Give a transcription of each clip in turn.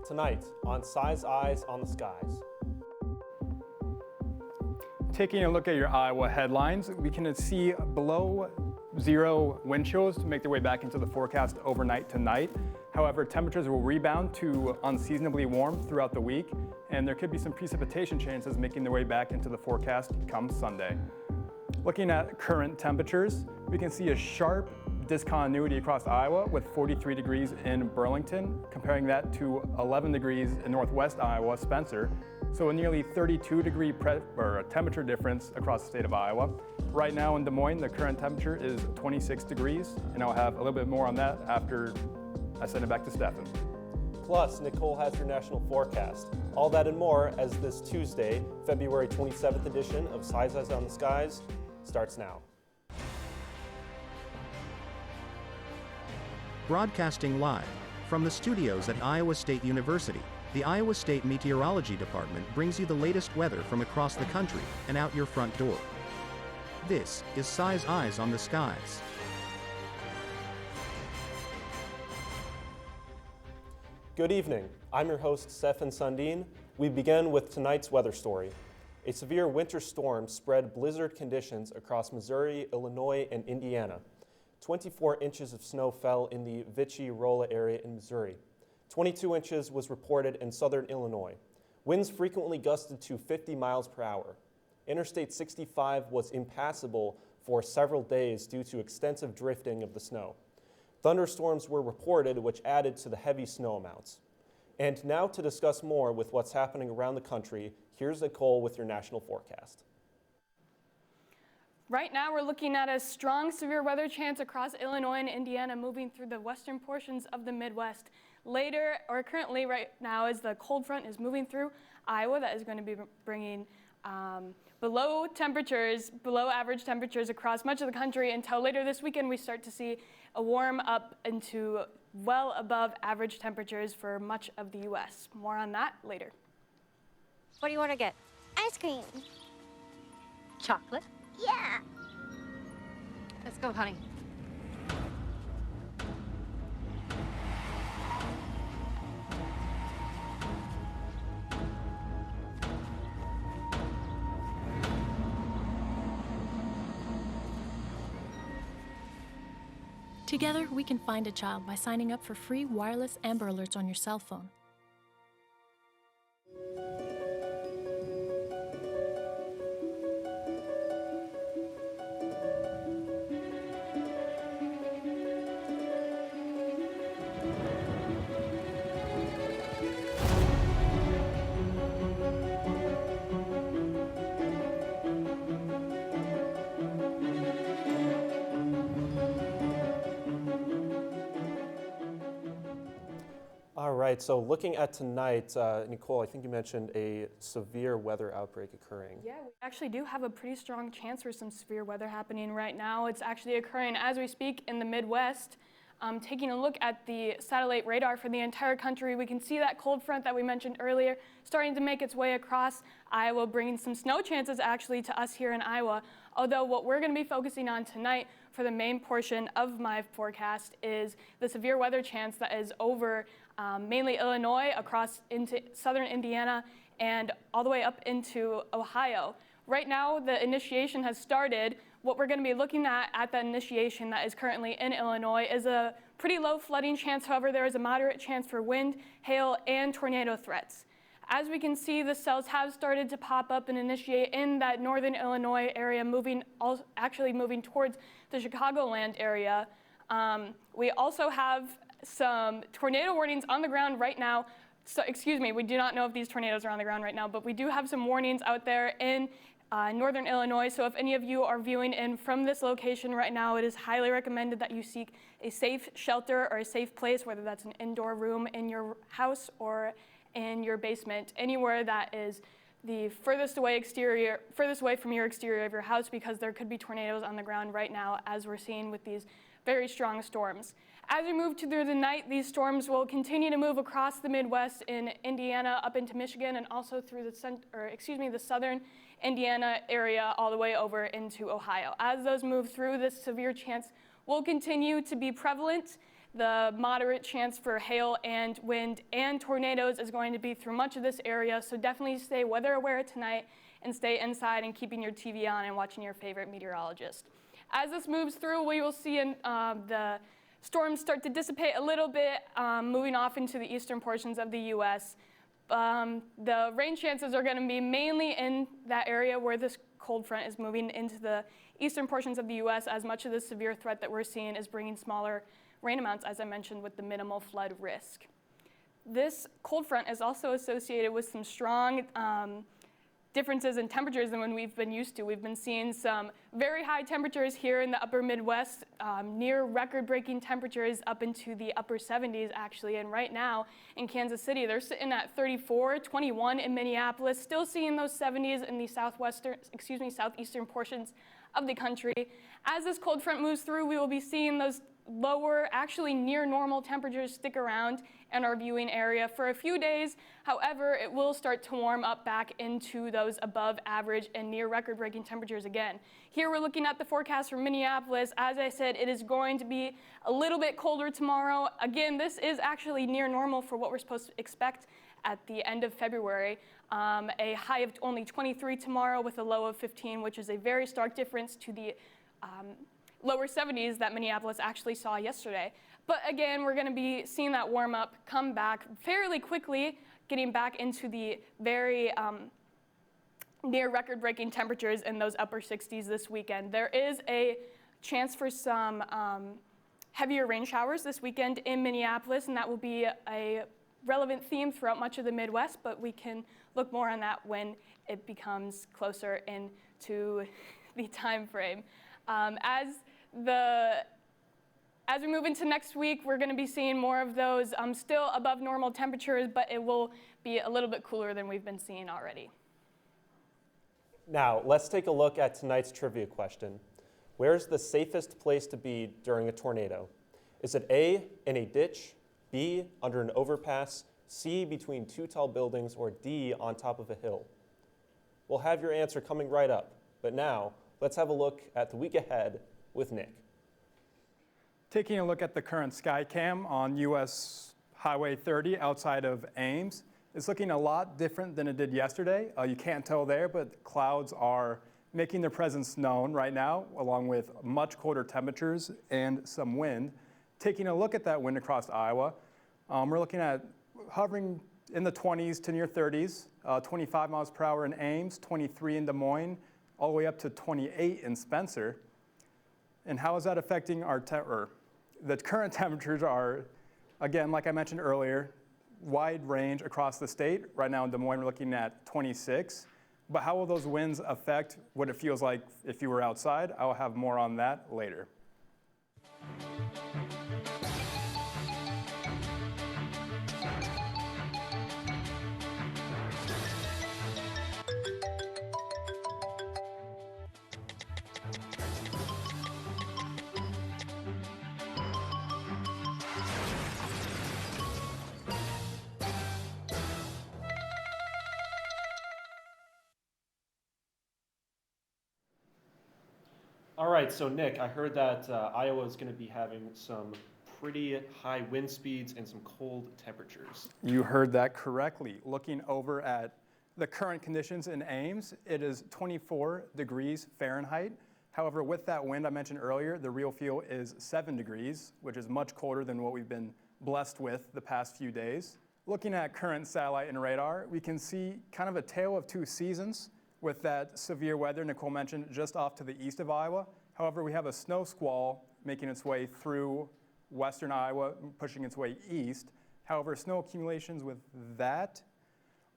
Tonight on Size Eyes on the Skies. Taking a look at your Iowa headlines, we can see below zero wind chills to make their way back into the forecast overnight tonight. However, temperatures will rebound to unseasonably warm throughout the week, and there could be some precipitation chances making their way back into the forecast come Sunday. Looking at current temperatures, we can see a sharp discontinuity across Iowa with 43 degrees in Burlington, comparing that to 11 degrees in northwest Iowa, Spencer. So a nearly 32-degree temperature difference across the state of Iowa. Right now in Des Moines, the current temperature is 26 degrees, and I'll have a little bit more on that after I send it back to Stefan. Plus, Nicole has your national forecast. All that and more as this Tuesday, February 27th edition of Size Eyes on the Skies starts now. Broadcasting live from the studios at Iowa State University, the Iowa State Meteorology Department brings you the latest weather from across the country and out your front door. This is Size Eyes on the Skies. Good evening. I'm your host, Stefan Sundin. We begin with tonight's weather story. A severe winter storm spread blizzard conditions across Missouri, Illinois, and Indiana. 24 inches of snow fell in the Vichy-Rolla area in Missouri. 22 inches was reported in southern Illinois. Winds frequently gusted to 50 miles per hour. Interstate 65 was impassable for several days due to extensive drifting of the snow. Thunderstorms were reported, which added to the heavy snow amounts. And now to discuss more with what's happening around the country, here's Nicole with your national forecast. Right now, we're looking at a strong severe weather chance across Illinois and Indiana, moving through the western portions of the Midwest. Later, or currently right now, as the cold front is moving through Iowa, that is going to be bringing below average temperatures across much of the country until later this weekend we start to see a warm up into well above average temperatures for much of the U.S. More on that later. What do you want to get? Ice cream. Chocolate? Yeah. Let's go, honey. Together, we can find a child by signing up for free wireless Amber Alerts on your cell phone. All right, so looking at tonight, Nicole, I think you mentioned a severe weather outbreak occurring. Yeah, we actually do have a pretty strong chance for some severe weather happening right now. It's actually occurring as we speak in the Midwest. Taking a look at the satellite radar for the entire country, we can see that cold front that we mentioned earlier starting to make its way across Iowa, bringing some snow chances actually to us here in Iowa. Although what we're going to be focusing on tonight for the main portion of my forecast is the severe weather chance that is over mainly Illinois, across into southern Indiana, and all the way up into Ohio. Right now, the initiation has started. What we're going to be looking at the initiation that is currently in Illinois is a pretty low flooding chance. However, there is a moderate chance for wind, hail, and tornado threats. As we can see, the cells have started to pop up and initiate in that northern Illinois area, actually moving towards the Chicagoland area. We also have some tornado warnings on the ground right now. So, excuse me, we do not know if these tornadoes are on the ground right now, but we do have some warnings out there in northern Illinois. So if any of you are viewing in from this location right now, it is highly recommended that you seek a safe shelter or a safe place, whether that's an indoor room in your house or in your basement, anywhere that is the furthest away from your exterior of your house, because there could be tornadoes on the ground right now, as we're seeing with these very strong storms. As we move through the night, these storms will continue to move across the Midwest in Indiana up into Michigan, and also through the southern Indiana area all the way over into Ohio. As those move through, this severe chance will continue to be prevalent. The moderate chance for hail and wind and tornadoes is going to be through much of this area, so definitely stay weather aware tonight and stay inside and keeping your TV on and watching your favorite meteorologist. As this moves through, we will see the storms start to dissipate a little bit, moving off into the eastern portions of the U.S. The rain chances are going to be mainly in that area where this cold front is moving into the eastern portions of the U.S., as much of the severe threat that we're seeing is bringing smaller rain amounts, as I mentioned, with the minimal flood risk. This cold front is also associated with some strong differences in temperatures than when we've been used to. We've been seeing some very high temperatures here in the upper Midwest, near record-breaking temperatures up into the upper 70s actually, and right now in Kansas City they're sitting at 34, 21 in Minneapolis, still seeing those 70s in the southeastern portions of the country. As this cold front moves through, we will be seeing those lower, actually near normal temperatures stick around in our viewing area for a few days. However, it will start to warm up back into those above average and near record-breaking temperatures again. Here we're looking at the forecast for Minneapolis. As I said, it is going to be a little bit colder tomorrow. Again, this is actually near normal for what we're supposed to expect at the end of February. A high of only 23 tomorrow with a low of 15, which is a very stark difference to the lower 70s that Minneapolis actually saw yesterday. But again, we're going to be seeing that warm up come back fairly quickly, getting back into the very near record-breaking temperatures in those upper 60s this weekend. There is a chance for some heavier rain showers this weekend in Minneapolis, and that will be a relevant theme throughout much of the Midwest, but we can look more on that when it becomes closer into the time frame. As we move into next week, we're going to be seeing more of those still above normal temperatures, but it will be a little bit cooler than we've been seeing already. Now, let's take a look at tonight's trivia question. Where's the safest place to be during a tornado? Is it A, in a ditch, B, under an overpass, C, between two tall buildings, or D, on top of a hill? We'll have your answer coming right up, but now, let's have a look at the week ahead with Nick. Taking a look at the current Skycam on US Highway 30 outside of Ames, it's looking a lot different than it did yesterday. You can't tell there, but clouds are making their presence known right now, along with much colder temperatures and some wind. Taking a look at that wind across Iowa, we're looking at hovering in the 20s to near 30s, 25 miles per hour in Ames, 23 in Des Moines, all the way up to 28 in Spencer. And how is that affecting the current temperatures are, again, like I mentioned earlier, wide range across the state. Right now in Des Moines, we're looking at 26. But how will those winds affect what it feels like if you were outside? I'll have more on that later. All right, so Nick, I heard that Iowa is going to be having some pretty high wind speeds and some cold temperatures. You heard that correctly. Looking over at the current conditions in Ames, it is 24 degrees Fahrenheit. However, with that wind I mentioned earlier, the real feel is 7 degrees, which is much colder than what we've been blessed with the past few days. Looking at current satellite and radar, we can see kind of a tale of two seasons with that severe weather Nicole mentioned just off to the east of Iowa. However, we have a snow squall making its way through western Iowa, pushing its way east. However, snow accumulations with that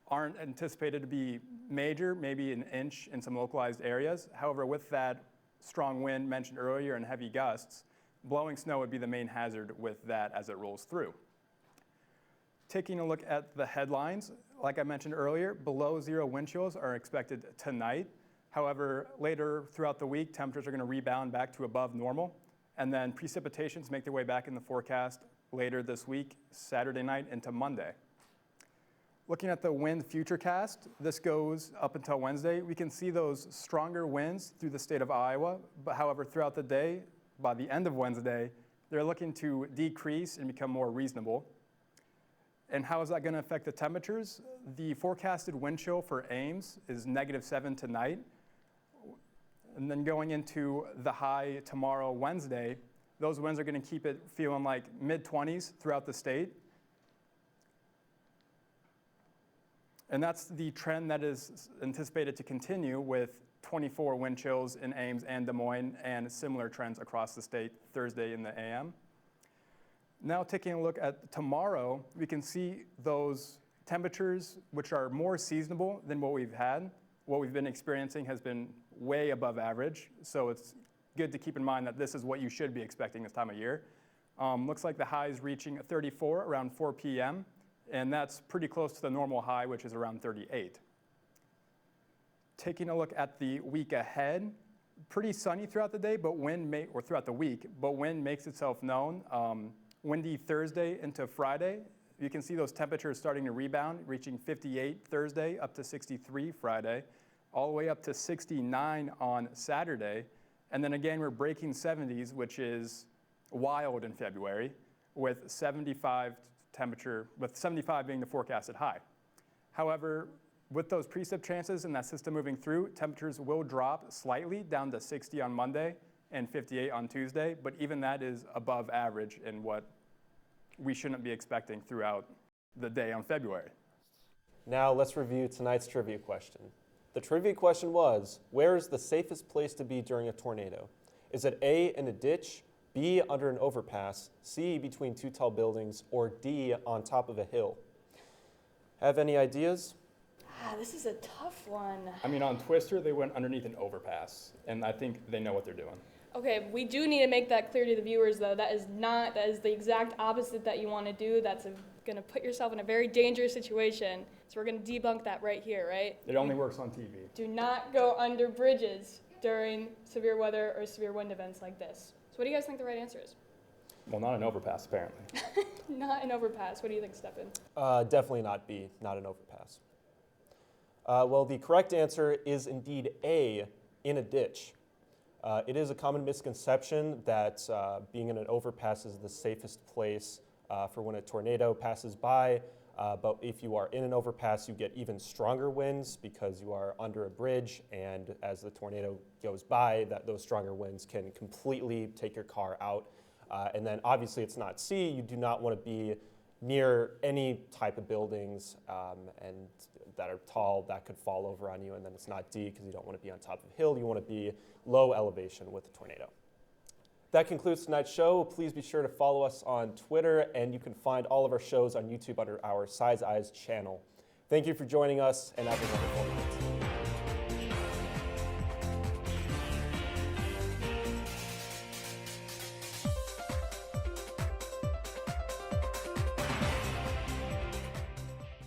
aren't anticipated to be major, maybe an inch in some localized areas. However, with that strong wind mentioned earlier and heavy gusts, blowing snow would be the main hazard with that as it rolls through. Taking a look at the headlines, like I mentioned earlier, below zero wind chills are expected tonight. However, later throughout the week, temperatures are going to rebound back to above normal, and then precipitations make their way back in the forecast later this week, Saturday night into Monday. Looking at the wind futurecast, this goes up until Wednesday. We can see those stronger winds through the state of Iowa, but however, throughout the day, by the end of Wednesday, they're looking to decrease and become more reasonable. And how is that going to affect the temperatures? The forecasted wind chill for Ames is -7 tonight. And then going into the high tomorrow, Wednesday, those winds are going to keep it feeling like mid-20s throughout the state. And that's the trend that is anticipated to continue with 24 wind chills in Ames and Des Moines and similar trends across the state Thursday in the AM. Now taking a look at tomorrow, we can see those temperatures which are more seasonable than what we've had. What we've been experiencing has been way above average, so it's good to keep in mind that this is what you should be expecting this time of year. Looks like the high is reaching 34 around 4 p.m., and that's pretty close to the normal high, which is around 38. Taking a look at the week ahead, pretty sunny throughout the day, but or throughout the week, but wind makes itself known. Windy Thursday into Friday. You can see those temperatures starting to rebound, reaching 58 Thursday, up to 63 Friday, all the way up to 69 on Saturday. And then again, we're breaking 70s, which is wild in February, with 75 being the forecasted high. However, with those precip chances and that system moving through, temperatures will drop slightly down to 60 on Monday and 58 on Tuesday, but even that is above average in what we shouldn't be expecting throughout the day on February. Now let's review tonight's trivia question. The trivia question was, where is the safest place to be during a tornado? Is it A, in a ditch, B, under an overpass, C, between two tall buildings, or D, on top of a hill? Have any ideas? This is a tough one. I mean, on Twister, they went underneath an overpass, and I think they know what they're doing. Okay, we do need to make that clear to the viewers, though. That is the exact opposite that you want to do. That's going to put yourself in a very dangerous situation. So we're going to debunk that right here, right? It only works on TV. Do not go under bridges during severe weather or severe wind events like this. So what do you guys think the right answer is? Well, not an overpass, apparently. Not an overpass. What do you think, Stefan? Definitely not B, not an overpass. Well, the correct answer is indeed A, in a ditch. It is a common misconception that being in an overpass is the safest place for when a tornado passes by, but if you are in an overpass, you get even stronger winds because you are under a bridge, and as the tornado goes by, those stronger winds can completely take your car out. And then obviously it's not C, you do not want to be near any type of buildings and that are tall that could fall over on you, and then it's not D because you don't want to be on top of a hill, you want to be low elevation with a tornado. That concludes tonight's show. Please be sure to follow us on Twitter, and you can find all of our shows on YouTube under our Size Eyes channel. Thank you for joining us, and have a wonderful night.